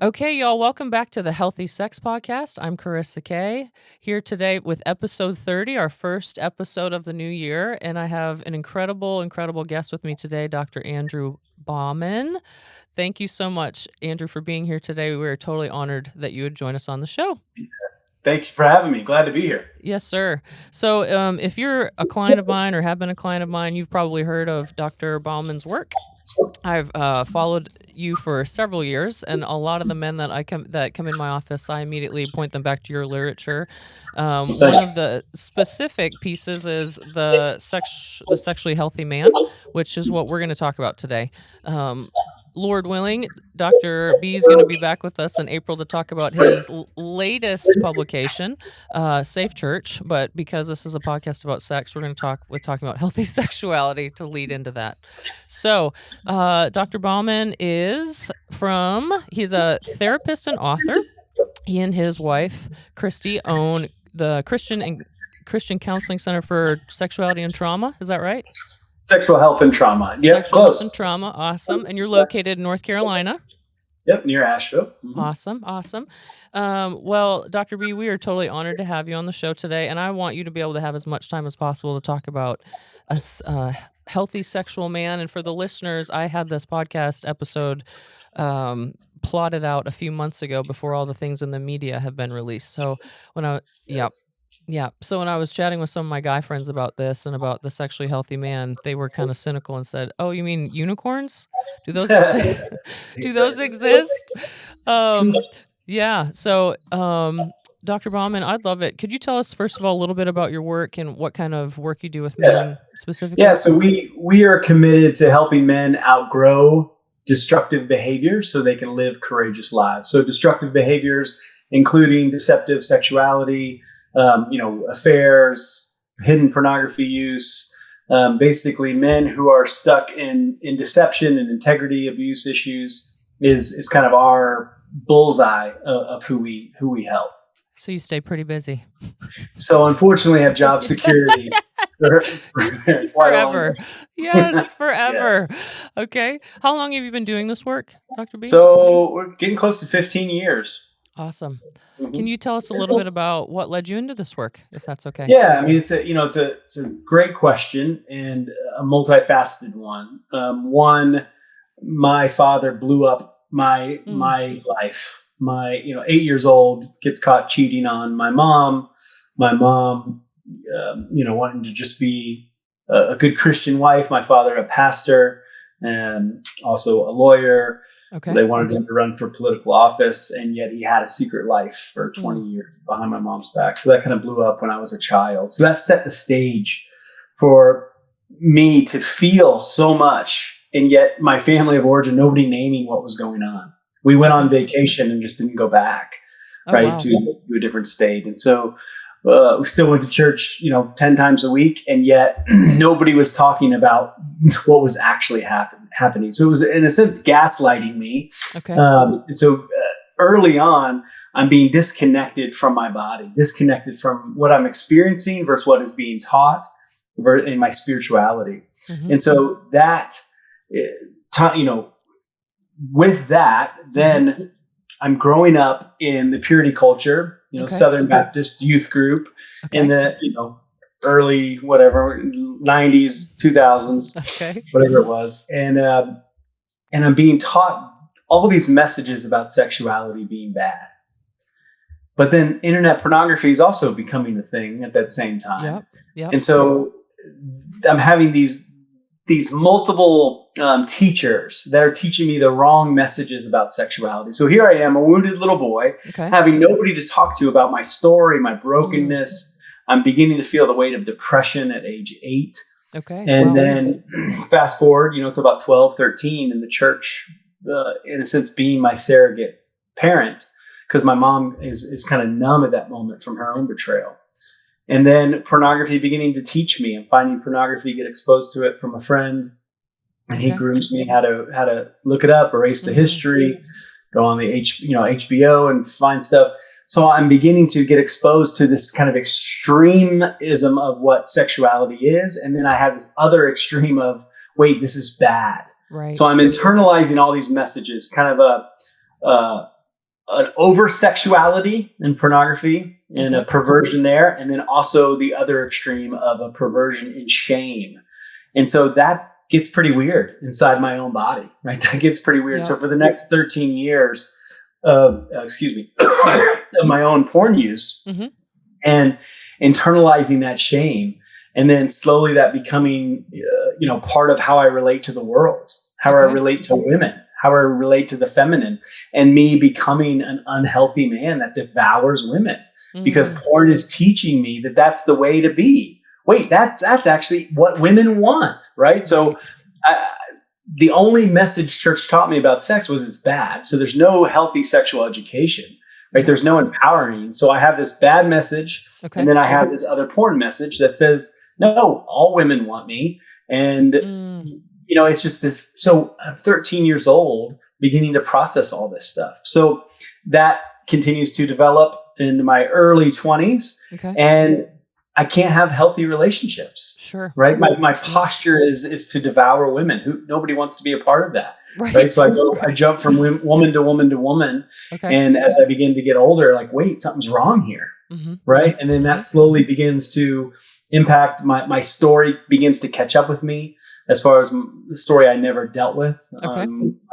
Okay, y'all, welcome back to the Healthy Sex Podcast. I'm Carissa Kay, here today with episode 30, our first episode of the new year. And I have an incredible guest with me today, Dr. Andrew Bauman. Thank you so much, Andrew, for being here today. We're totally honored that you would join us on the show. Thank you for having me. Glad to be here. Yes, sir. So if you're a client of mine or have been a client of mine, you've probably heard of Dr. Bauman's work. I've followed you for several years, and a lot of the men that come in my office, I immediately point them back to your literature. One of the specific pieces is the sexually healthy man, which is what we're going to talk about today. Lord willing, Dr. B is going to be back with us in April to talk about his latest publication, Safe Church. But because this is a podcast about sex, we're going to talking about healthy sexuality to lead into that. So, Dr. Bauman he's a therapist and author. He and his wife, Christy, own the Christian Counseling Center for Sexuality and Trauma. Is that right? Sexual health and trauma. Yep, Sexual close. health and trauma. Awesome. And you're located in North Carolina. Yep, near Asheville. Mm-hmm. Awesome. Well, Dr. B, we are totally honored to have you on the show today, and I want you to be able to have as much time as possible to talk about a healthy sexual man. And for the listeners, I had this podcast episode plotted out a few months ago before all the things in the media have been released. So So when I was chatting with some of my guy friends about this and about the sexually healthy man, they were kind of cynical and said, "Oh, you mean unicorns? Do those exist? Do those exist?" Yeah. So, Dr. Bauman, I'd love it. Could you tell us first of all a little bit about your work and what kind of work you do with men specifically? Yeah. So we are committed to helping men outgrow destructive behaviors so they can live courageous lives. So destructive behaviors, including deceptive sexuality, affairs, hidden pornography use, basically men who are stuck in deception and integrity abuse issues is kind of our bullseye of who we help. So you stay pretty busy. So unfortunately, I have job security forever. Yes, forever. Yes. Okay. How long have you been doing this work, Dr. B? So we're getting close to 15 years. Awesome. Mm-hmm. Can you tell us a little bit about what led you into this work, if that's okay? Yeah, I mean, it's a great question and a multifaceted one. One, my father blew up my life. My 8 years old gets caught cheating on my mom. My mom, wanting to just be a good Christian wife. My father, a pastor and also a lawyer. Okay. They wanted him to run for political office, and yet he had a secret life for 20 years behind my mom's back. So that kind of blew up when I was a child. So that set the stage for me to feel so much, and yet my family of origin, nobody naming what was going on. We went on vacation and just didn't go back, to a different state. And so we still went to church, 10 times a week, and yet nobody was talking about what was actually happening. So it was, in a sense, gaslighting me. Okay. And so early on, I'm being disconnected from my body, disconnected from what I'm experiencing versus what is being taught in my spirituality. Mm-hmm. And so that, with that, then I'm growing up in the purity culture, Southern Baptist youth group in the, early, 90s, 2000s, whatever it was. And I'm being taught all these messages about sexuality being bad. But then internet pornography is also becoming a thing at that same time. Yep. And so I'm having these multiple teachers that are teaching me the wrong messages about sexuality. So here I am, a wounded little boy, having nobody to talk to about my story, my brokenness. I'm beginning to feel the weight of depression at age 8. Okay. And then fast forward, it's about 12, 13, and the church, in a sense, being my surrogate parent, because my mom is kind of numb at that moment from her own betrayal. And then pornography beginning to teach me. I'm finding pornography, get exposed to it from a friend, and he grooms me how to look it up, erase the history, go on the HBO and find stuff. So I'm beginning to get exposed to this kind of extremism of what sexuality is, and then I have this other extreme of, wait, this is bad. Right. So I'm internalizing all these messages, kind of an over sexuality in pornography and a perversion there. And then also the other extreme of a perversion in shame. And so that gets pretty weird inside my own body, right? That gets pretty weird. Yeah. So for the next 13 years of, of my own porn use and internalizing that shame, and then slowly that becoming, part of how I relate to the world, how I relate to women, how I relate to the feminine, and me becoming an unhealthy man that devours women because porn is teaching me that that's the way to be. Wait, that's actually what women want, right? So the only message church taught me about sex was it's bad. So there's no healthy sexual education, right? There's no empowering. So I have this bad message, and then I have this other porn message that says, no, all women want me. And, it's just this. So I'm 13 years old, beginning to process all this stuff. So that continues to develop into my early 20s. And I can't have healthy relationships. Sure. Right. My posture is to devour women. Nobody wants to be a part of that. Right. So I jump from woman to woman to woman. And as I begin to get older, like, wait, something's wrong here. Right. And then that slowly begins to impact my story, begins to catch up with me as far as the story I never dealt with. My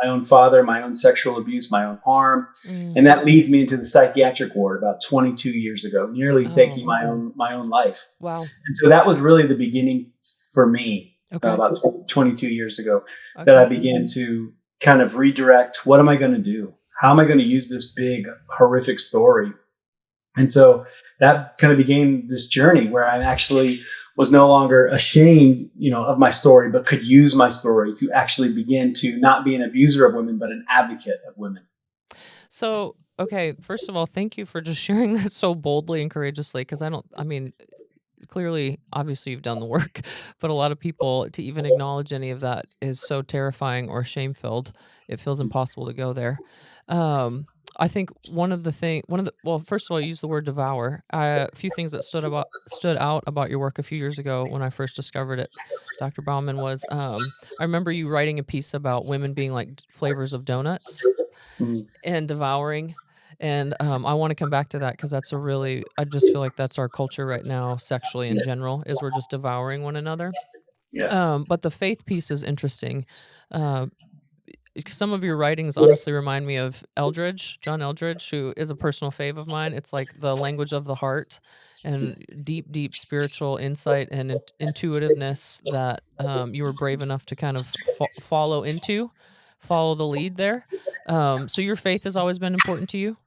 own father, my own sexual abuse, my own harm. And that leads me into the psychiatric ward about 22 years ago, nearly taking my own life. Wow. And so that was really the beginning for me about 22 years ago that I began to kind of redirect. What am I going to do? How am I going to use this big, horrific story? And so that kind of began this journey where I actually was no longer ashamed, of my story, but could use my story to actually begin to not be an abuser of women, but an advocate of women. So, okay, first of all, thank you for just sharing that so boldly and courageously, because clearly, obviously you've done the work, but a lot of people, to even acknowledge any of that is so terrifying or shame-filled. It feels impossible to go there. I think first of all, you use the word devour. A few things that stood out about your work a few years ago when I first discovered it, Dr. Bauman, was I remember you writing a piece about women being like flavors of donuts and devouring. And I want to come back to that because I just feel like that's our culture right now, sexually in general, is we're just devouring one another. Yes. But the faith piece is interesting. Some of your writings honestly remind me of John Eldridge, who is a personal fave of mine. It's like the language of the heart and deep spiritual insight and intuitiveness that you were brave enough to kind of follow the lead there. So your faith has always been important to you?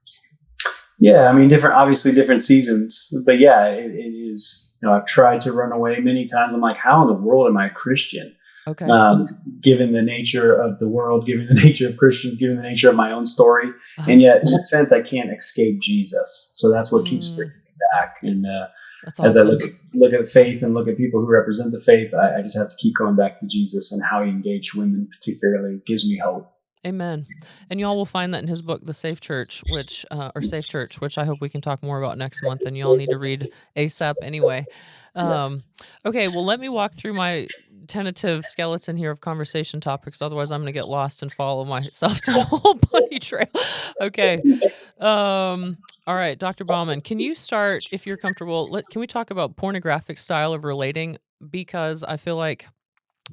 Yeah, I mean, obviously different seasons, but yeah, it is, I've tried to run away many times. I'm like, how in the world am I a Christian? Okay. Given the nature of the world, given the nature of Christians, given the nature of my own story. And yet in a sense, I can't escape Jesus. So that's what keeps bringing me back. And as I look at faith and look at people who represent the faith, I just have to keep going back to Jesus and how he engaged women particularly gives me hope. Amen. And y'all will find that in his book, The Safe Church, which I hope we can talk more about next month, and y'all need to read ASAP anyway. Okay, well, let me walk through my tentative skeleton here of conversation topics. Otherwise, I'm going to get lost and follow myself down a whole bunny trail. Okay. All right, Dr. Bauman, can you start, if you're comfortable, can we talk about pornographic style of relating? Because I feel like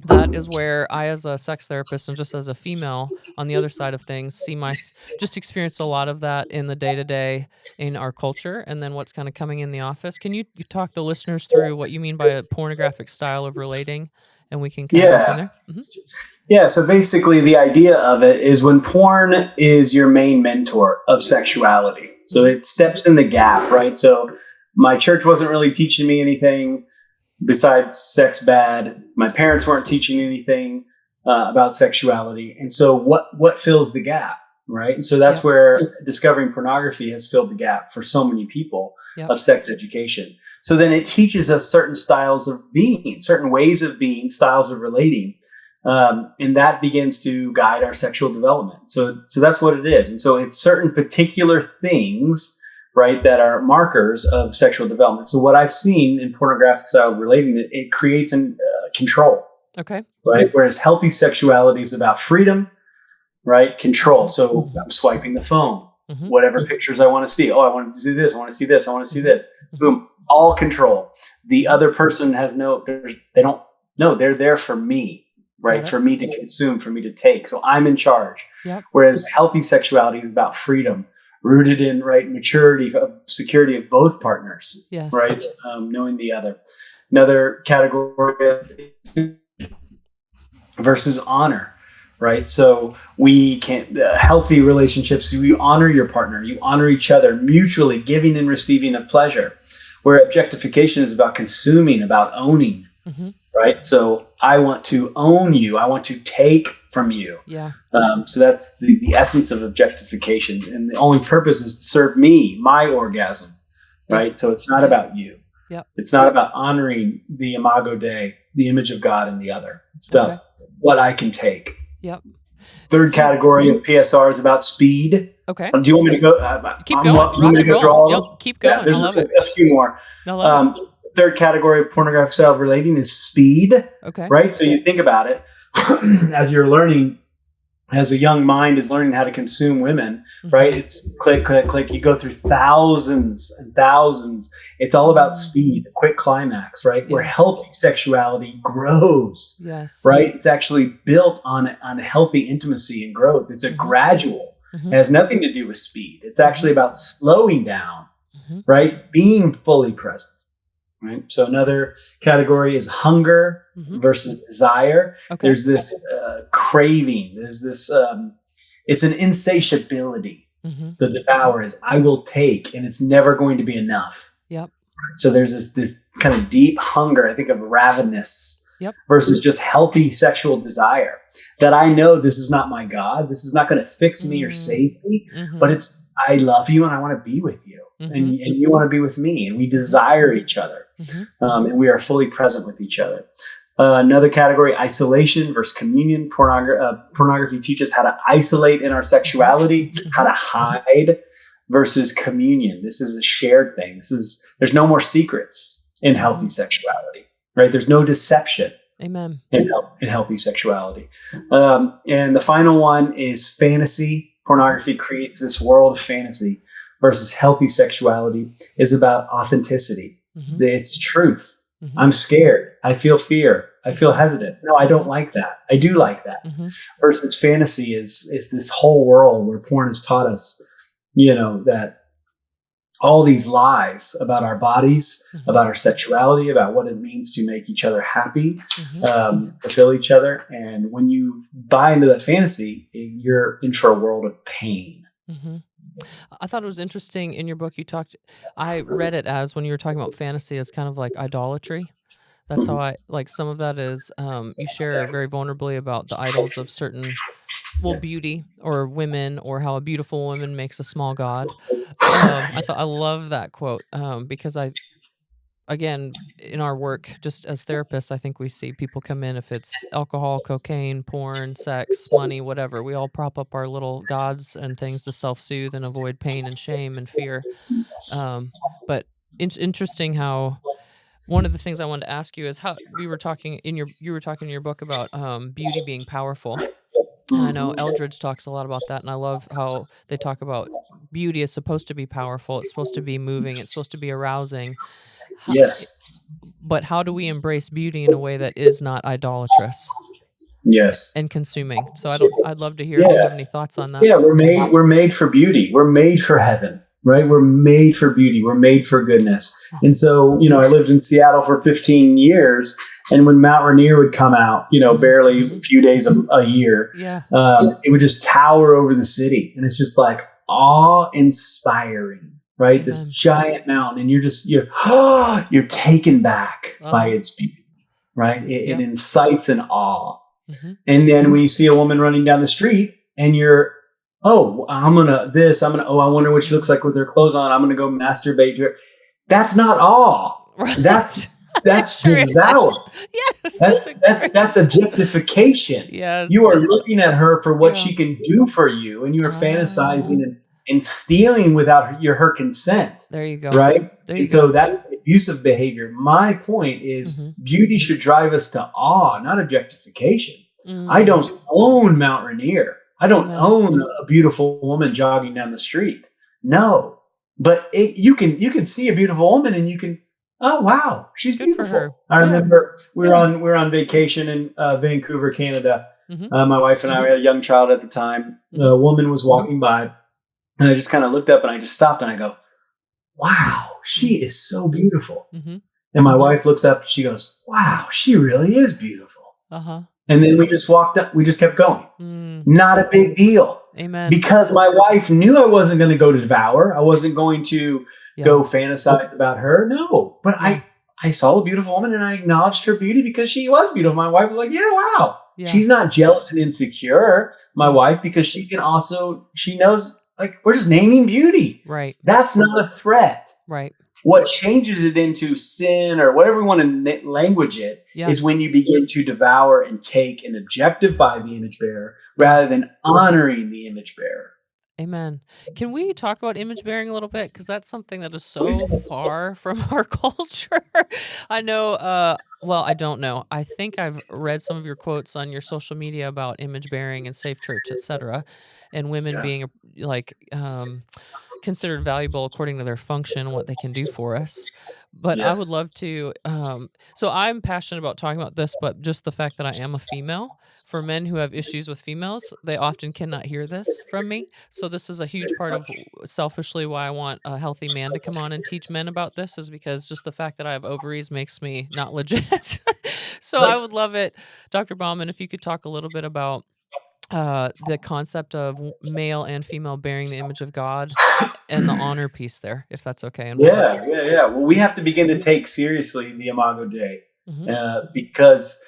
that is where I, as a sex therapist and just as a female on the other side of things, just experience a lot of that in the day-to-day in our culture, and then what's kind of coming in the office. Can you talk the listeners through what you mean by a pornographic style of relating, and we can kind of go from there? Yeah, so basically the idea of it is when porn is your main mentor of sexuality. So it steps in the gap, right? So my church wasn't really teaching me anything besides sex bad. My parents weren't teaching anything about sexuality. And so what fills the gap, right? And so that's where discovering pornography has filled the gap for so many people of sex education. So then it teaches us certain styles of being, certain ways of being, styles of relating. And that begins to guide our sexual development. So that's what it is. And so it's certain particular things, right, that are markers of sexual development. So what I've seen in pornographic style relating, it creates control. Okay. Right. Whereas healthy sexuality is about freedom, right? Control. So I'm swiping the phone. whatever pictures I want to see. Oh, I want to see this. I want to see this. I want to see this. Boom. All control. The other person has they're there for me, right? For me to consume, for me to take. So I'm in charge. Yep. Whereas healthy sexuality is about freedom, rooted in maturity, security of both partners, Yes. right? Knowing the other. Another category versus honor, right? So we can't, healthy relationships, you honor your partner, you honor each other, mutually giving and receiving of pleasure, where objectification is about consuming, about owning, right? So I want to own you. I want to take from you. Yeah. So that's the essence of objectification. And the only purpose is to serve me, my orgasm, right? So it's not about you. Yep. It's not about honoring the imago Dei, the image of God in the other. It's about what I can take. Yep. Third category of PSR is about speed. Okay. Do you want me to go? Keep going. Do you want me to go through all of them? Keep going. Yeah, there's a few more. I love it. Third category of pornographic style of relating is speed. Okay. Right? So you think about it as you're learning, as a young mind is learning how to consume women, right? It's click, click, click. You go through thousands and thousands. It's all about speed, quick climax, right? Where healthy sexuality grows, right? It's actually built on healthy intimacy and growth. It's a gradual. It has nothing to do with speed. It's actually about slowing down, right? Being fully present. Right. So another category is hunger versus desire. Okay. There's this craving. There's this, it's an insatiability. The devour is, I will take, and it's never going to be enough. Yep. So there's this kind of deep hunger, I think of ravenous versus just healthy sexual desire that I know this is not my God. This is not going to fix me or save me, but it's, I love you and I want to be with you. And you want to be with me, and we desire each other, and we are fully present with each other. Another category, isolation versus communion. Pornography teaches how to isolate in our sexuality, how to hide versus communion. This is a shared thing. There's no more secrets in healthy sexuality, right? There's no deception. Amen. In healthy sexuality. And the final one is fantasy. Pornography creates this world of fantasy. Versus healthy sexuality is about authenticity. It's truth. I'm scared. I feel fear. I feel hesitant. No, I don't like that. I do like that. Versus fantasy is this whole world where porn has taught us, that all these lies about our bodies, about our sexuality, about what it means to make each other happy, fulfill each other. And when you buy into that fantasy, you're in for a world of pain. I thought it was interesting in your book. I read it as, when you were talking about fantasy, as kind of like idolatry. That's how some of that is, you share very vulnerably about the idols of certain, beauty or women, or how a beautiful woman makes a small god. I love that quote, because again, in our work, just as therapists, I think we see people come in, if it's alcohol, cocaine, porn, sex, money, whatever, we all prop up our little gods and things to self-soothe and avoid pain and shame and fear. But interesting how one of the things I wanted to ask you is how you were talking in your book about beauty being powerful. And I know Eldridge talks a lot about that, and I love how they talk about beauty is supposed to be powerful. It's supposed to be moving. It's supposed to be arousing. Yes. But how do we embrace beauty in a way that is not idolatrous? Yes. And consuming. So I'd love to hear if you have any thoughts on that. Yeah, we're made for beauty. We're made for heaven, right? We're made for beauty. We're made for goodness. And so, I lived in Seattle for 15 years. And when Mount Rainier would come out, barely a few days a year, it would just tower over the city. And it's just like awe-inspiring, right? This giant mountain. And you're taken back by its beauty, right? It incites an awe. And then when you see a woman running down the street and you're, I wonder what she looks like with her clothes on. I'm going to go masturbate to her. That's not awe. That's devour. Yes. That's objectification. Yes. You are looking at her for what she can do for you, and you are fantasizing and stealing without her consent. There you go. Right? So that's abusive behavior. My point is beauty should drive us to awe, not objectification. I don't own Mount Rainier. I don't Amen. own a beautiful woman jogging down the street. No, but you can see a beautiful woman and you can, oh wow, she's Good for her. beautiful. I Yeah. remember we were on vacation in Vancouver, Canada. My wife and I, we had a young child at the time. A woman was walking by, and I just kind of looked up and I just stopped and I go, wow, she is so beautiful. And my wife looks up and she goes, wow, she really is beautiful. And then we just walked up, we just kept going. Not a big deal. Amen. Because my wife knew I wasn't going to go to devour. I wasn't going to go fantasize about her. No, but I saw a beautiful woman and I acknowledged her beauty because she was beautiful. My wife was like, yeah, wow. Yeah. She's not jealous and insecure, my wife, because she knows, like, we're just naming beauty. Right. That's not a threat. Right. What changes it into sin or whatever we want to language it is when you begin to devour and take and objectify the image bearer rather than honoring the image bearer. Amen. Can we talk about image bearing a little bit? Because that's something that is so far from our culture. I know, well, I don't know. I think I've read some of your quotes on your social media about image bearing and safe church, etc., and women being like considered valuable according to their function and what they can do for us. But I would love to, so I'm passionate about talking about this, but just the fact that I am a female, for men who have issues with females, they often cannot hear this from me. So this is a huge part of selfishly why I want a healthy man to come on and teach men about this, is because just the fact that I have ovaries makes me not legit. So I would love it, Dr. Bauman, if you could talk a little bit about the concept of male and female bearing the image of God and the honor piece there, if that's okay. And yeah. Well, we have to begin to take seriously the Imago Dei, because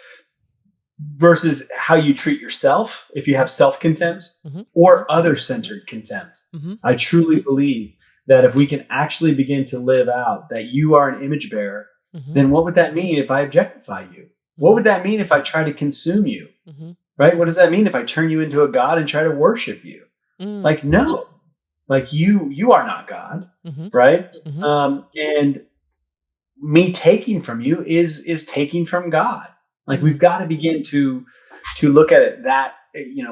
versus how you treat yourself, if you have self-contempt or other-centered contempt, I truly believe that if we can actually begin to live out that you are an image bearer, then what would that mean if I objectify you? What would that mean if I try to consume you? Right? What does that mean if I turn you into a god and try to worship you? Like, no, like you are not God, right? And me taking from you is taking from God. Like, we've got to begin to look at it that,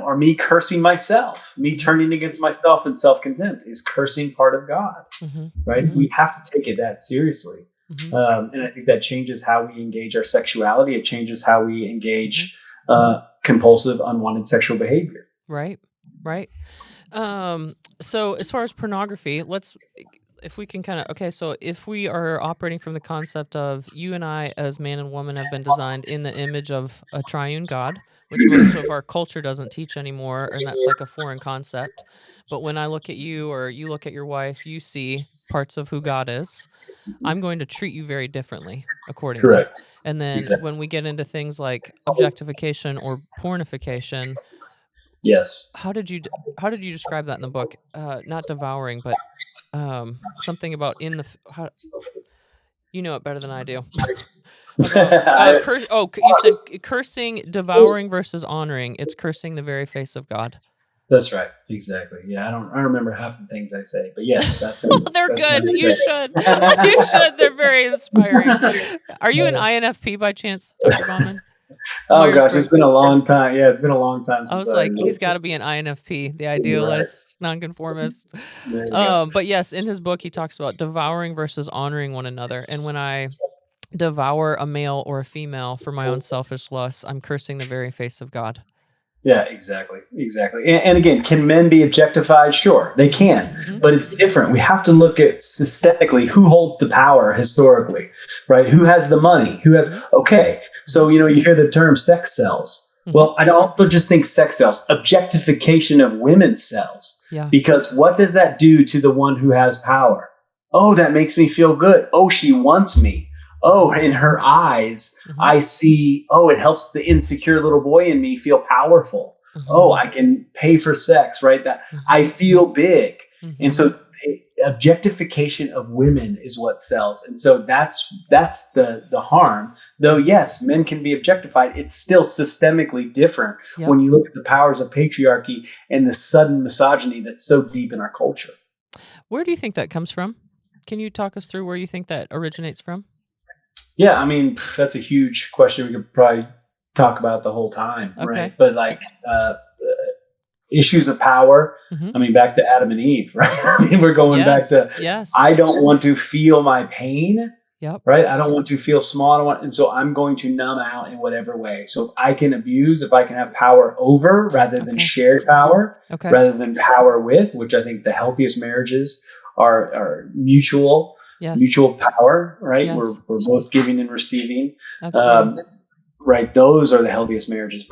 or me cursing myself, me turning against myself in self-contempt is cursing part of God, right? We have to take it that seriously. And I think that changes how we engage our sexuality. It changes how we engage compulsive, unwanted sexual behavior. Right. So as far as pornography, if we can so if we are operating from the concept of you and I as man and woman have been designed in the image of a triune God, which most of our culture doesn't teach anymore, and that's like a foreign concept. But when I look at you or you look at your wife, you see parts of who God is. I'm going to treat you very differently accordingly. Correct. And then when we get into things like objectification or pornification, how did you describe that in the book? Not devouring, but something about you know it better than I do. You said cursing, devouring versus honoring. It's cursing the very face of God. That's right. Exactly. Yeah, I don't remember half the things I say, but yes, that's they're good. You should. You should. They're very inspiring. Are you an INFP by chance, Dr. Bauman? Oh gosh, it's been a long time. Yeah, it's been a long time since I was like, he's got to be an INFP, the idealist, nonconformist. But yes, in his book, he talks about devouring versus honoring one another. And when I devour a male or a female for my own selfish lusts, I'm cursing the very face of God. Yeah, exactly. And again, can men be objectified? Sure, they can, but it's different. We have to look at systemically who holds the power historically, right? Who has the money? Okay. So, you hear the term sex sells. Well, I don't just think sex sells, objectification of women's sells. Yeah. Because what does that do to the one who has power? Oh, that makes me feel good. Oh, she wants me. Oh, in her eyes, I see, it helps the insecure little boy in me feel powerful. Oh, I can pay for sex, right? That I feel big. And so objectification of women is what sells. And so that's the harm. Though, yes, men can be objectified. It's still systemically different when you look at the powers of patriarchy and the sudden misogyny that's so deep in our culture. Where do you think that comes from? Can you talk us through where you think that originates from? Yeah, I mean, that's a huge question. We could probably talk about the whole time, right? But issues of power. I mean, back to Adam and Eve, right? I mean, we're going back to, I don't want to feel my pain, right? I don't want to feel small. And so I'm going to numb out in whatever way. So if I can abuse, if I can have power over rather than shared power, rather than power with, which I think the healthiest marriages are mutual power, right? We're both giving and receiving. Right. Those are the healthiest marriages.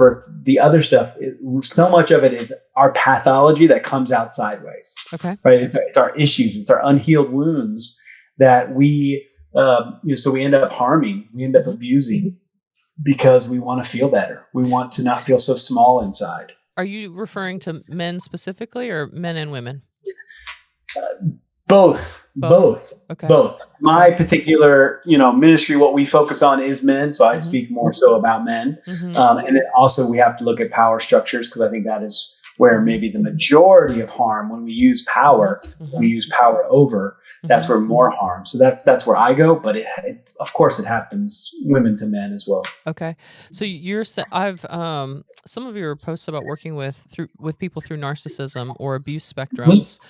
The other stuff, so much of it is our pathology that comes out sideways. Right. It's our issues. It's our unhealed wounds that we, so we end up harming, we end up abusing because we want to feel better. We want to not feel so small inside. Are you referring to men specifically or men and women? Both. My particular, ministry, what we focus on is men. So I speak more so about men. And then also we have to look at power structures, because I think that is where maybe the majority of harm, when we use power, we use power over, that's where more harm. So that's where I go. But it of course it happens women to men as well. Okay. So I've some of your posts about working with people through narcissism or abuse spectrums.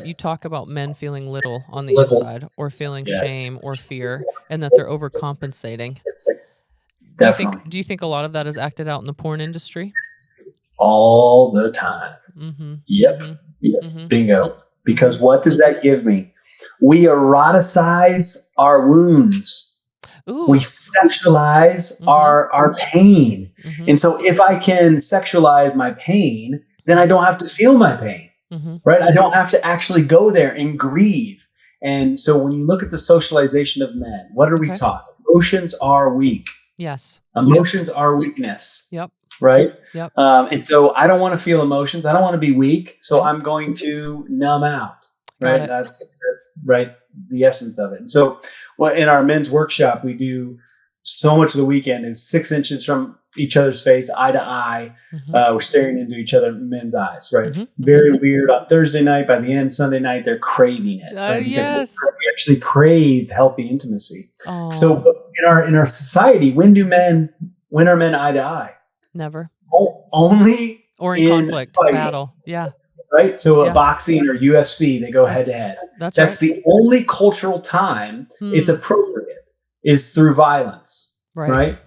You talk about men feeling little on the inside, or feeling shame or fear, and that they're overcompensating. Definitely. Do you think a lot of that is acted out in the porn industry? All the time. Yep. Bingo. Because what does that give me? We eroticize our wounds. Ooh. We sexualize our pain. And so if I can sexualize my pain, then I don't have to feel my pain. Right? I don't have to actually go there and grieve. And so when you look at the socialization of men, what are we taught? Emotions are weak. Yes. Emotions are weakness. Yep. Right? Yep. And so I don't want to feel emotions. I don't want to be weak. So I'm going to numb out. Right? That's right. The essence of it. And so in our men's workshop, we do so much of the weekend is 6 inches from each other's face, eye to eye. We're staring into each other, men's eyes, right? Very weird. On Thursday night, by the end, Sunday night, they're craving it. Right? Because we actually crave healthy intimacy. So in our society, when are men eye to eye? Never. Only or in conflict, fighting. Battle. Yeah. Right. So boxing or UFC, they go head to head. That's the only cultural time it's appropriate is through violence. Right.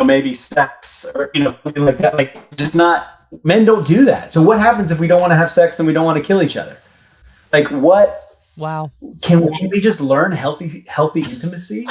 Maybe sex or something like that. Like, just not. Men don't do that. So what happens if we don't want to have sex and we don't want to kill each other? Like, what? Wow. Can we just learn healthy intimacy?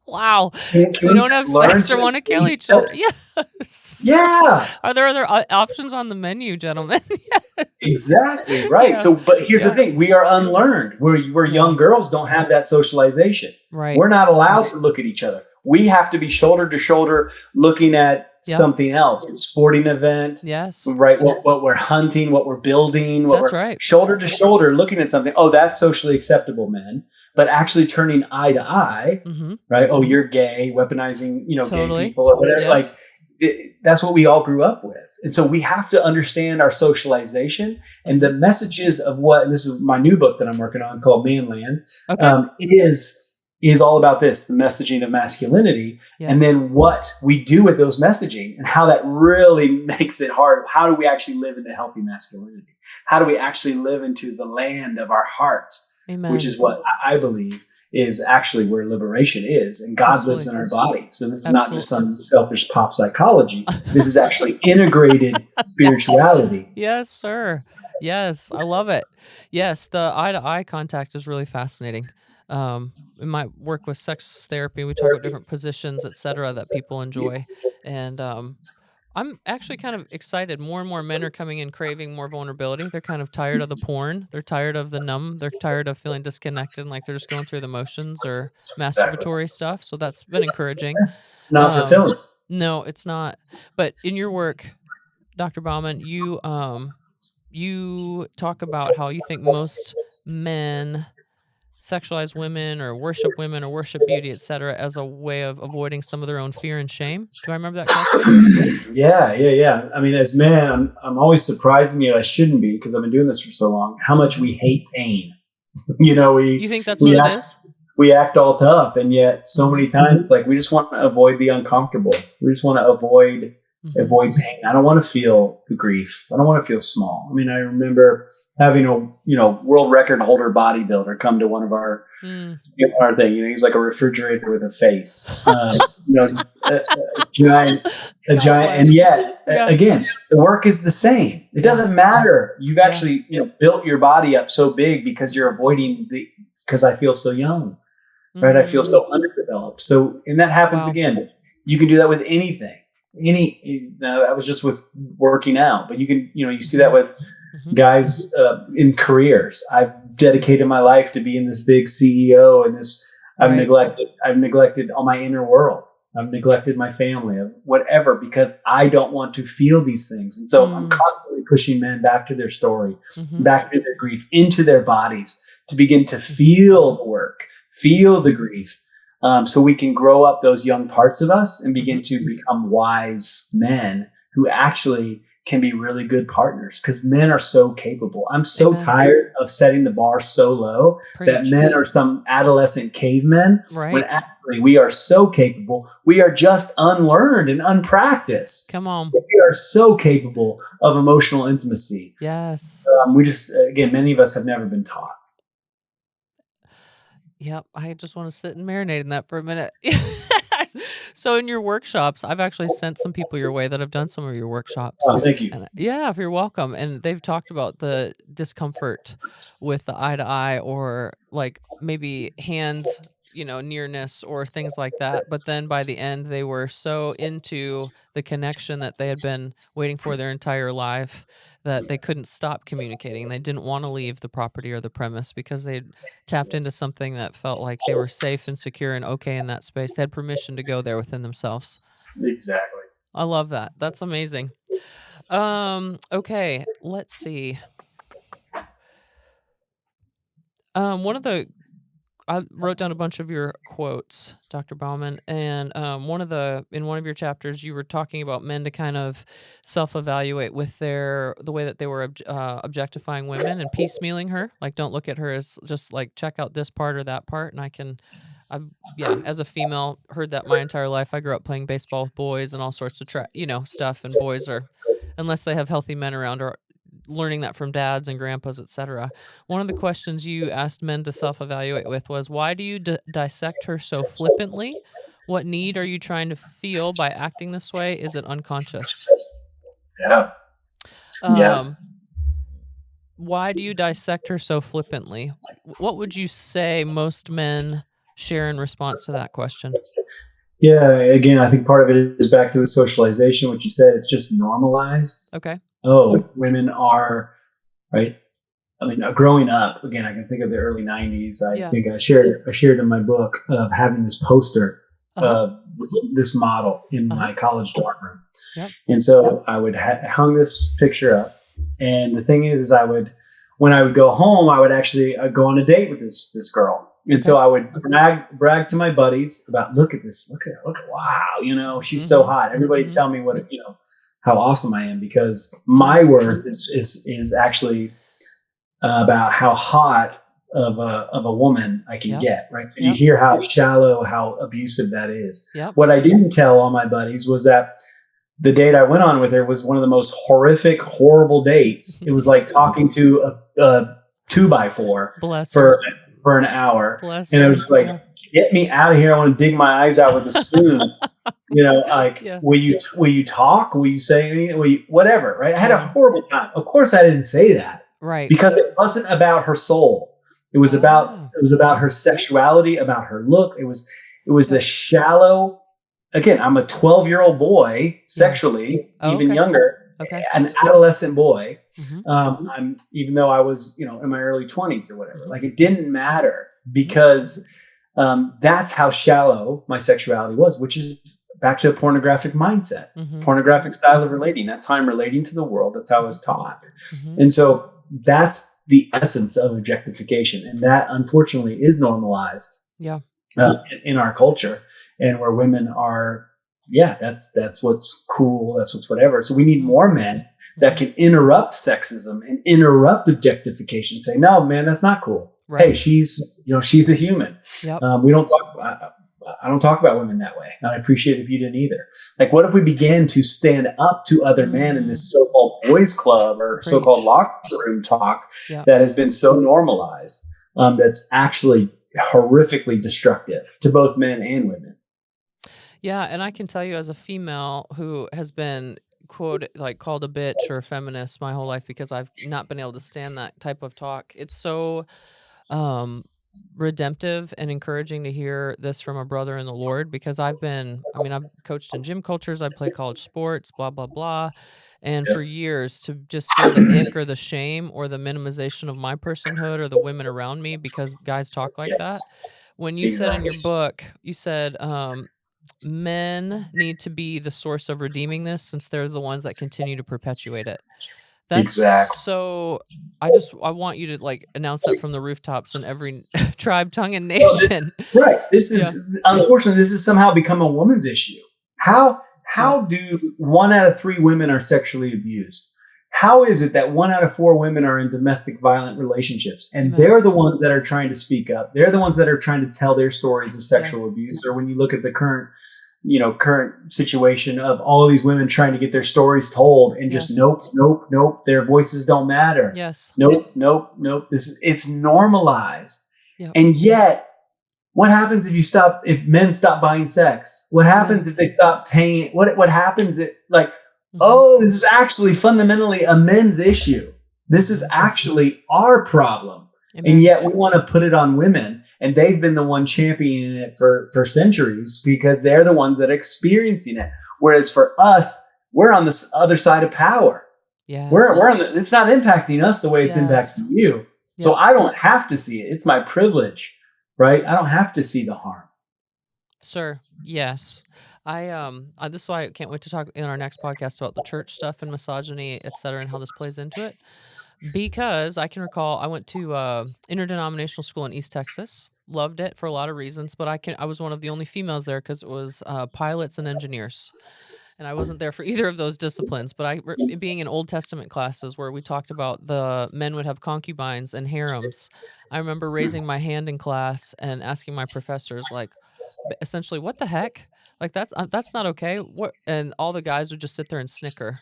Wow. We don't have sex or want to kill each other. Yes. Yeah. Are there other options on the menu, gentlemen? Yes. Exactly. Right. So, but here's the thing. We are unlearned. We're young girls don't have that socialization. Right. We're not allowed to look at each other. We have to be shoulder to shoulder looking at something else, a sporting event. Yes. Right. What we're hunting, what we're building, right. Shoulder to shoulder looking at something. Oh, that's socially acceptable, men. But actually turning eye to eye, right? Oh, you're gay, weaponizing, totally. Gay people or whatever. Yes. That's what we all grew up with. And so we have to understand our socialization and the messages of and this is my new book that I'm working on called Manland. It is all about this, the messaging of masculinity, and then what we do with those messaging and how that really makes it hard. How do we actually live into healthy masculinity? How do we actually live into the land of our heart? Amen. Which is what I believe is actually where liberation is. And God lives in our body. So this is not just some selfish pop psychology. This is actually integrated spirituality. Yes, sir. Yes, I love it. Yes, the eye-to-eye contact is really fascinating. In my work with sex therapy, we talk about different positions, et cetera, that people enjoy. And I'm actually kind of excited. More and more men are coming in craving more vulnerability. They're kind of tired of the porn. They're tired of the numb. They're tired of feeling disconnected and like they're just going through the motions or masturbatory stuff. So that's been encouraging. It's not fulfilling. No, it's not. But in your work, Dr. Bauman, you talk about how you think most men sexualize women or worship beauty, etc., as a way of avoiding some of their own fear and shame. Do I remember that correctly? Yeah. I mean, as men, I'm always surprised me. I shouldn't be because I've been doing this for so long. How much we hate pain. You think that's what it is? We act all tough, and yet so many times it's like we just want to avoid the uncomfortable. We just want to avoid avoid pain. I don't want to feel the grief. I don't want to feel small. I mean, I remember having a world record holder bodybuilder come to one of our our thing. He's like a refrigerator with a face. A giant, and yet again, the work is the same. It doesn't matter. You've actually built your body up so big because you're avoiding because I feel so young, right? I feel so underdeveloped. So, and that happens again. You can do that with anything. I was just with working out, but you can, you see that with guys in careers. I've dedicated my life to being this big CEO, and I've neglected all my inner world. I've neglected my family, whatever, because I don't want to feel these things. And so I'm constantly pushing men back to their story, back to their grief, into their bodies, to begin to feel the work, feel the grief. So we can grow up those young parts of us and begin to become wise men who actually can be really good partners, because men are so capable. I'm so tired of setting the bar so low that men are some adolescent cavemen, when actually we are so capable. We are just unlearned and unpracticed. Come on. We are so capable of emotional intimacy. Yes. We just, again, many of us have never been taught. Yep. I just want to sit and marinate in that for a minute. So in your workshops, I've actually sent some people your way that have done some of your workshops. Oh, thank you. And if you're welcome. And they've talked about the discomfort with the eye to eye, or like maybe hand, nearness or things like that. But then by the end, they were so into the connection that they had been waiting for their entire life that they couldn't stop communicating. They didn't want to leave the property or the premise because they'd tapped into something that felt like they were safe and secure and okay in that space. They had permission to go there within themselves. Exactly. I love that. That's amazing. Okay, let's see. I wrote down a bunch of your quotes, Dr. Bauman, and in one of your chapters, you were talking about men to kind of self-evaluate with the way that they were objectifying women and piecemealing her. Like, don't look at her as just like check out this part or that part. And as a female, heard that my entire life. I grew up playing baseball with boys and all sorts of stuff, and boys are, unless they have healthy men around, or learning that from dads and grandpas, etc. One of the questions you asked men to self-evaluate with was, why do you dissect her so flippantly? What need are you trying to feel by acting this way? Is it unconscious? Why do you dissect her so flippantly? What would you say most men share in response to that question? Yeah, again, I think part of it is back to the socialization, what you said. It's just normalized. Okay. Oh, women are, right? I mean, growing up, again, I can think of the early 90s. I think I shared in my book of having this poster of this model in my college dorm room. Yep. And so I would hung this picture up. And the thing is when I would go home, I would actually go on a date with this girl. And so I would brag to my buddies about, look at this, look at wow, she's so hot. Everybody tell me how awesome I am, because my worth is actually about how hot of a woman I can get, right? So you hear how shallow, how abusive that is. Yep. What I didn't tell all my buddies was that the date I went on with her was one of the most horrific, horrible dates. It was like talking to a 2x4 for an hour. And I was just like, get me out of here. I want to dig my eyes out with a spoon. Will you talk? Will you say anything? Whatever, right? I had a horrible time. Of course I didn't say that. Right. Because it wasn't about her soul. It was about her sexuality, about her look. It was a shallow, again, I'm a 12-year-old boy sexually, even younger. Okay. An adolescent boy. I'm, even though I was, in my early 20s or whatever, like it didn't matter, because that's how shallow my sexuality was, which is back to a pornographic mindset, pornographic style of relating. That's how I'm relating to the world. That's how I was taught. And so that's the essence of objectification. And that unfortunately is normalized in our culture, and where women are, that's what's cool. That's what's whatever. So we need more men that can interrupt sexism and interrupt objectification. Say, no, man, that's not cool. Right. Hey, she's a human. Yep. We don't talk. I don't talk about women that way. And I appreciate if you didn't either. Like, what if we began to stand up to other men in this so-called boys club or so-called locker room talk that has been so normalized, that's actually horrifically destructive to both men and women. Yeah. And I can tell you, as a female who has been called a bitch or a feminist my whole life because I've not been able to stand that type of talk. It's so redemptive and encouraging to hear this from a brother in the Lord, because I've coached in gym cultures, I play college sports, blah, blah, blah. And for years to just feel the ick or the shame or the minimization of my personhood or the women around me because guys talk like that. When you said in your book, you said, men need to be the source of redeeming this since they're the ones that continue to perpetuate it. That's so I want you to announce that from the rooftops in every tribe, tongue, and nation. This is unfortunately, this has somehow become a woman's issue. How do 1 out of 3 women are sexually abused? How is it that 1 out of 4 women are in domestic violent relationships? And they're the ones that are trying to speak up. They're the ones that are trying to tell their stories of sexual abuse. Or when you look at the current situation of all of these women trying to get their stories told and just nope, their voices don't matter. Nope. It's normalized. And yet, what happens if men stop buying sex? What happens if they stop paying? What happens if this is actually fundamentally a men's issue. This is actually our problem. Amen. And yet we want to put it on women, and they've been the one championing it for centuries because they're the ones that are experiencing it. Whereas for us, we're on this other side of power. We're on it's not impacting us the way it's impacting you. So I don't have to see it. It's my privilege, right? I don't have to see the harm. Sir, yes. This is why I can't wait to talk in our next podcast about the church stuff and misogyny, et cetera, and how this plays into it. Because I can recall I went to interdenominational school in East Texas. Loved it for a lot of reasons, but I was one of the only females there because it was pilots and engineers. And I wasn't there for either of those disciplines, but being in Old Testament classes where we talked about the men would have concubines and harems. I remember raising my hand in class and asking my professors, essentially, what the heck? That's not okay. What? And all the guys would just sit there and snicker.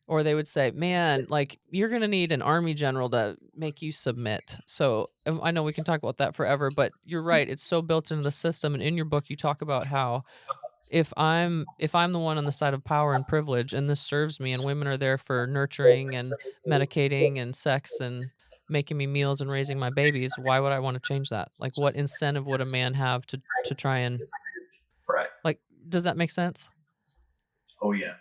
Or they would say, man, you're going to need an army general to make you submit. So I know we can talk about that forever, but you're right. It's so built into the system. And in your book, you talk about how if I'm the one on the side of power and privilege and this serves me and women are there for nurturing and medicating and sex and making me meals and raising my babies, why would I want to change that? What incentive would a man have to try and... Right. Does that make sense? Oh, yeah.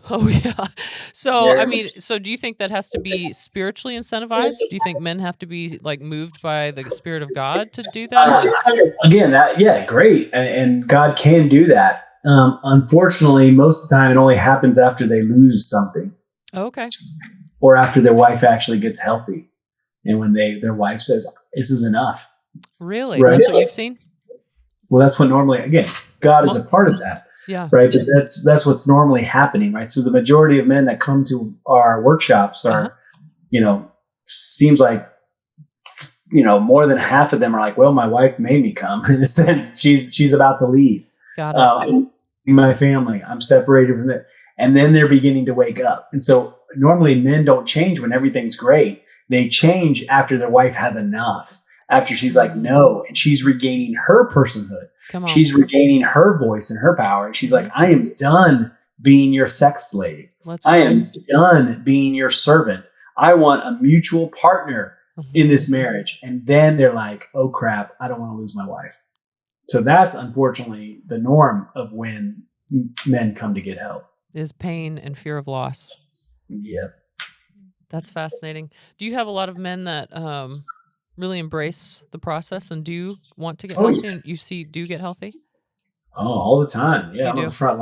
Oh, yeah. So, so do you think that has to be spiritually incentivized? Do you think men have to be moved by the Spirit of God to do that? Again, great. And God can do that. Unfortunately, most of the time it only happens after they lose something. Okay. Or after their wife actually gets healthy. And when their wife says, this is enough. Really? Right? That's what you've seen? Well, that's what normally, again, God is a part of that. Yeah. Right. But that's what's normally happening. Right. So the majority of men that come to our workshops are, seems like, more than half of them are like, well, my wife made me come. In a sense, she's about to leave. Got it. My family, I'm separated from it. And then they're beginning to wake up. And so normally men don't change when everything's great. They change after their wife has enough. After she's like, no, and she's regaining her personhood. She's regaining her voice and her power. And she's like, I am done being your sex slave. I am done being your servant. I want a mutual partner in this marriage. And then they're like, oh, crap, I don't want to lose my wife. So that's unfortunately the norm of when men come to get help. Is pain and fear of loss. Yeah. That's fascinating. Do you have a lot of men that really embrace the process and do want to get healthy, and do get healthy? Oh, all the time. Yeah, I'm on the front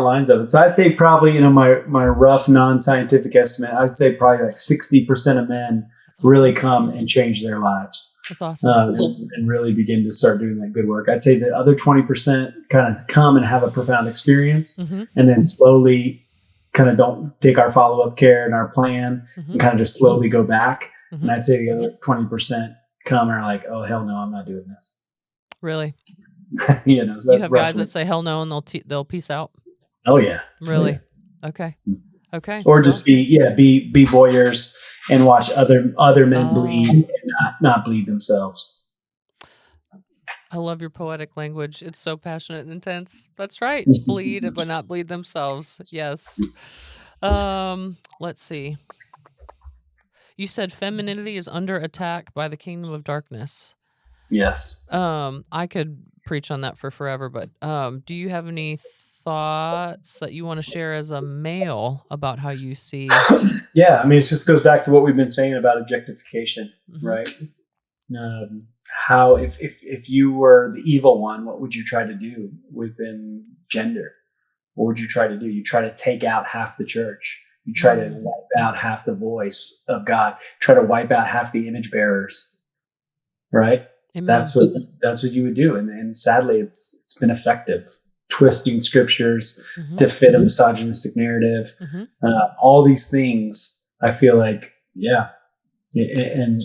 lines of it. So I'd say probably, my rough non-scientific estimate, I'd say probably 60% of men really come and change their lives. That's awesome. And really begin to start doing that good work. I'd say the other 20% kind of come and have a profound experience, and then slowly kind of don't take our follow-up care and our plan, and kind of just slowly go back. And I'd say the other 20% come and are like, oh, hell no, I'm not doing this. Really? you know, so You that's have guys roughly. that say hell no and they'll peace out. Oh yeah. Really? Oh, yeah. Okay. Or just be voyeurs and watch other men bleed and not bleed themselves. I love your poetic language. It's so passionate and intense. That's right. Bleed, but not bleed themselves. Yes. Let's see. You said femininity is under attack by the kingdom of darkness. Yes. I could preach on that for forever, but do you have any thoughts that you want to share as a male about how you see? Yeah, I mean, it just goes back to what we've been saying about objectification, right? How if you were the evil one, what would you try to do within gender? What would you try to do? You try to take out half the church. You try to wipe out half the voice of God. Try to wipe out half the image bearers, right? Amen. That's what you would do, and sadly, it's been effective. Twisting scriptures to fit a misogynistic narrative, all these things. I feel like, yeah, and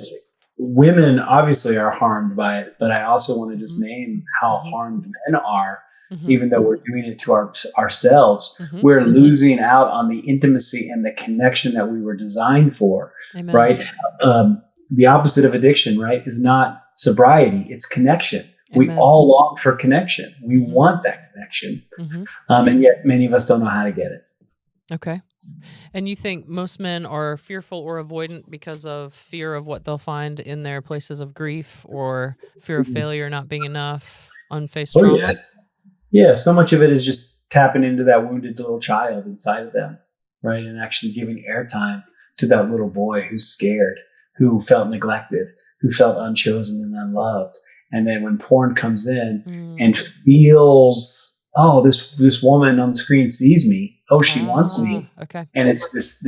women obviously are harmed by it, but I also want to just name how harmed men are. Even though we're doing it to ourselves, we're losing out on the intimacy and the connection that we were designed for. Amen. Right? The opposite of addiction, right, is not sobriety; it's connection. Amen. We all long for connection. We want that connection, and yet many of us don't know how to get it. Okay. And you think most men are fearful or avoidant because of fear of what they'll find in their places of grief, or fear of failure, not being enough, unfaced trauma? Yeah. Yeah, so much of it is just tapping into that wounded little child inside of them, right? And actually giving airtime to that little boy who's scared, who felt neglected, who felt unchosen and unloved. And then when porn comes in and feels, oh, this woman on the screen sees me. Oh, she wants me. Okay. And it's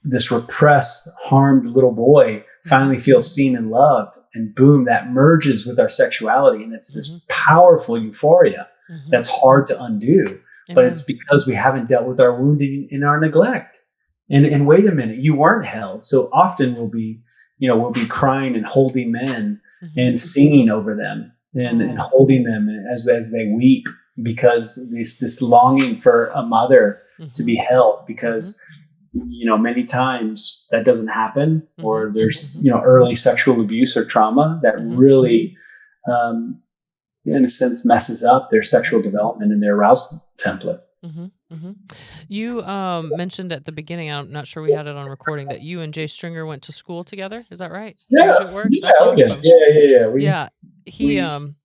this repressed, harmed little boy finally feels seen and loved. And boom, that merges with our sexuality. And it's this powerful euphoria that's hard to undo. Amen. But it's because we haven't dealt with our wounding in our neglect. And wait a minute, you weren't held. So often we'll be crying and holding men and singing over them and holding them as they weep, because this longing for a mother to be held, because many times that doesn't happen, or there's early sexual abuse or trauma that really in a sense messes up their sexual development and their arousal template. You mentioned at the beginning, I'm not sure we had it on recording, that you and Jay Stringer went to school together. Is that right? Yeah. That's awesome. Yeah. We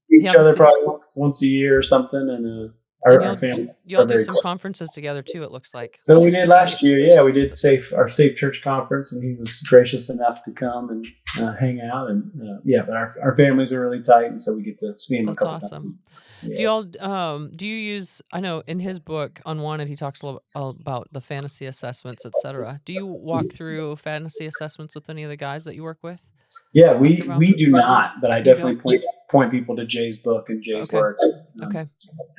each other probably once a year or something, and our families. Y'all do some conferences together too, it looks like. So we did last year. Yeah, we did our Safe Church conference, and he was gracious enough to come and hang out. And but our families are really tight, and so we get to see him a couple times. Yeah. Do you use, I know in his book Unwanted, he talks a little about the fantasy assessments, etc. Do you walk through fantasy assessments with any of the guys that you work with? Yeah, we do not, but I definitely point people to Jay's book and Jay's work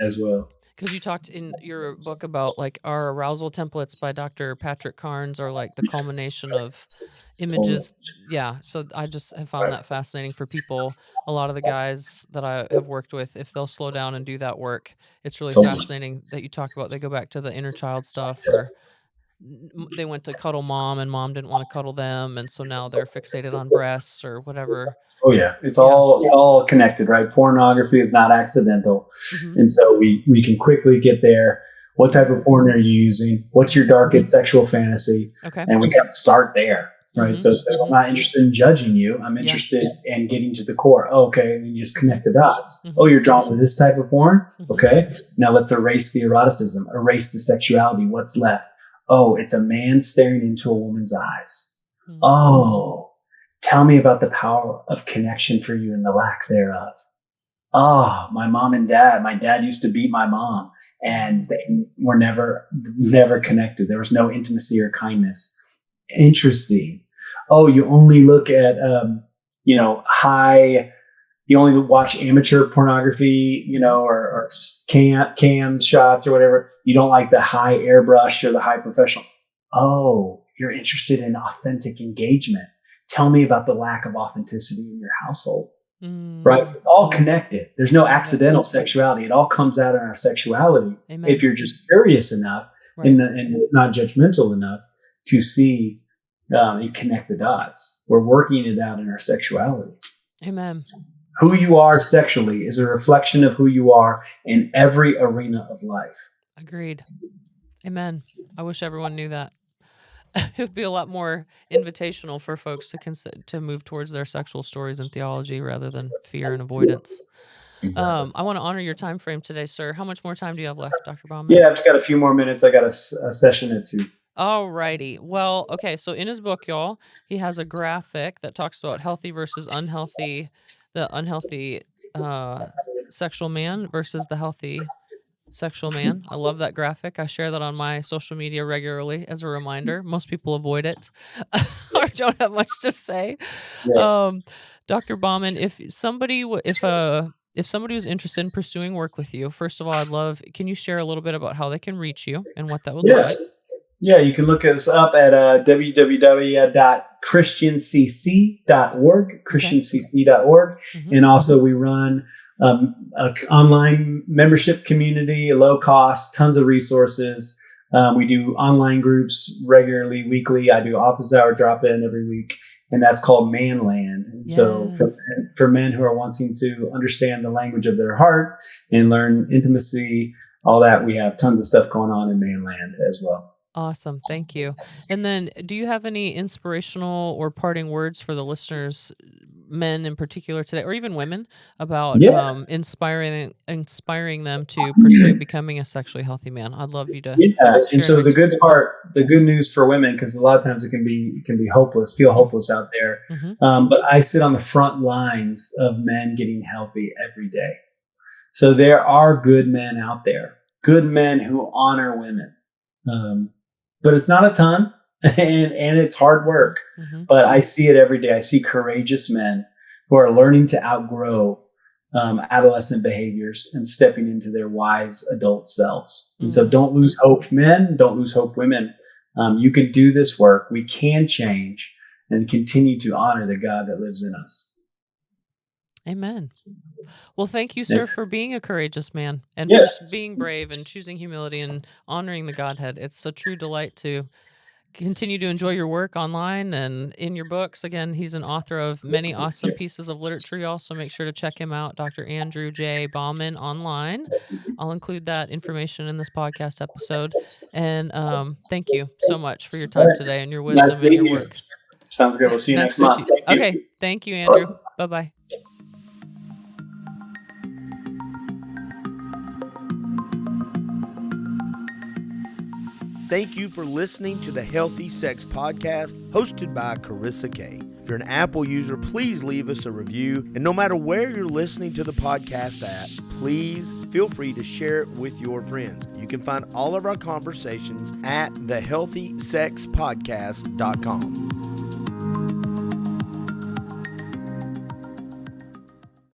as well. Because you talked in your book about like our arousal templates by Dr. Patrick Carnes are like the culmination of images. Yeah. So I just have found that fascinating for people. A lot of the guys that I have worked with, if they'll slow down and do that work, it's really fascinating that you talk about, they go back to the inner child stuff, or they went to cuddle mom and mom didn't want to cuddle them. And so now they're fixated on breasts or whatever. Oh yeah. It's all connected, right? Pornography is not accidental. And so we can quickly get there. What type of porn are you using? What's your darkest sexual fantasy? Okay. And we can start there, right? So I'm not interested in judging you. I'm interested in getting to the core. Oh, okay. And then you just connect the dots. Oh, you're drawn to this type of porn? Okay. Now let's erase the eroticism, erase the sexuality. What's left? Oh, it's a man staring into a woman's eyes. Oh, tell me about the power of connection for you and the lack thereof. Oh, my mom and dad. My dad used to beat my mom, and they were never connected. There was no intimacy or kindness. Interesting. Oh, you only look at, you only watch amateur pornography, or cam shots or whatever. You don't like the high airbrush or the high professional. Oh, you're interested in authentic engagement. Tell me about the lack of authenticity in your household. right? It's all connected. There's no accidental sexuality. It all comes out in our sexuality. Amen. If you're just curious enough and not judgmental enough to see and connect the dots. We're working it out in our sexuality. Amen. Who you are sexually is a reflection of who you are in every arena of life. Agreed. Amen. I wish everyone knew that. It would be a lot more invitational for folks to move towards their sexual stories and theology rather than fear and avoidance. Exactly. I want to honor your time frame today, sir. How much more time do you have left, Dr. Bauman? Yeah, I've just got a few more minutes. I got a session at 2. All righty. Well, okay. So in his book, y'all, he has a graphic that talks about healthy versus unhealthy, the unhealthy sexual man versus the healthy sexual man. I love that graphic. I share that on my social media regularly as a reminder. Most people avoid it or don't have much to say. Yes. Dr. Bauman, if somebody was interested in pursuing work with you, first of all, can you share a little bit about how they can reach you and what that would look like? Yeah, you can look us up at www.christiancc.org, christiancc.org. And also we run an online membership community, low cost, tons of resources. We do online groups regularly, weekly. I do office hour drop-in every week, and that's called Manland. And so for men who are wanting to understand the language of their heart and learn intimacy, all that, we have tons of stuff going on in Manland as well. Awesome. Thank you. And then do you have any inspirational or parting words for the listeners, men in particular today, or even women, about inspiring them to pursue becoming a sexually healthy man? I'd love you to. And so the good news for women, because a lot of times it can be hopeless, feel hopeless out there. But I sit on the front lines of men getting healthy every day. So there are good men out there, good men who honor women. But it's not a ton, and it's hard work. But I see it every day. I see courageous men who are learning to outgrow adolescent behaviors and stepping into their wise adult selves. And so don't lose hope, men. Don't lose hope, women. You can do this work. We can change and continue to honor the God that lives in us. Amen. Well, thank you, sir, for being a courageous man and for being brave and choosing humility and honoring the Godhead. It's a true delight to continue to enjoy your work online and in your books. Again, he's an author of many awesome pieces of literature. You also make sure to check him out, Dr.Andrew J. Bauman online. I'll include that information in this podcast episode. And thank you so much for your time today and your wisdom and your work. Sounds good. We'll see you next month. Okay. Thank you, Andrew. Bye-bye. Thank you for listening to the Healthy Sex Podcast, hosted by Carissa K. If you're an Apple user, please leave us a review. And no matter where you're listening to the podcast at, please feel free to share it with your friends. You can find all of our conversations at thehealthysexpodcast.com.